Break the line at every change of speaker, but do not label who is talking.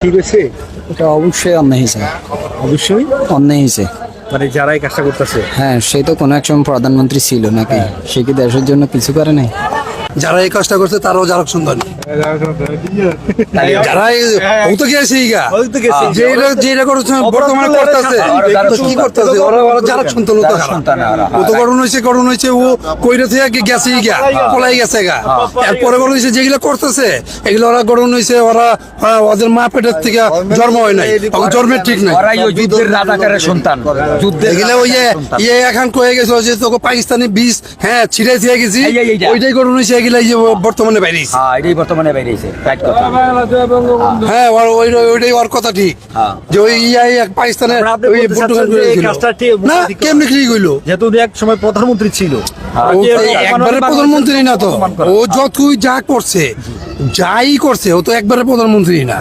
ঠিক আছে,
এটা অবশ্যই অন্যায় হয়েছে,
অবশ্যই।
অন্যায় হয়েছে।
মানে যারা এই কাজটা করতেছে,
হ্যাঁ, সে তো কোনো এক সময় প্রধানমন্ত্রী ছিল নাকি, সে কি দেশের জন্য কিছু করে নাই?
যারা এই কাজটা করছে তারাও যারা সুন্দর যারা ও তো গেছে যেটা করছে বর্তমানে করতেছে তো কি করতেছে ওরা যারা সন্তান তো ও তো গঠন হয়েছে ও কইরে থেকে গেছে পলাই গেছে গা। এরপরে গঠন হয়েছে যেগুলো করতেছে এগুলো ওরা গঠন হয়েছে ওরা ওদের মা পেটের থেকে জন্ম হয় নাই, জন্মের ঠিক নাই।
যুদ্ধের রাজাকারের সন্তান,
এগুলো ওই ইয়ে এখন কয়ে গেছে যে তোকে পাকিস্তানি বীজ হ্যাঁ ছিড়ে দিয়ে গেছি, ওইটাই গঠন হয়েছে এগুলা এই যে বর্তমানে বাইরে
এটাই বর্তমানে বাইরেছে, রাইট কথা।
হ্যাঁ ওইটাই ওর কথা ঠিক যে ওই পাকিস্তানের না কেমনি ঠিক হইলো,
যেহেতু এক সময় প্রধানমন্ত্রী ছিল।
ও একবারে প্রধানমন্ত্রী না তো, ও যতই যা করছে যাই করছে ও তো একবারে প্রধানমন্ত্রী না।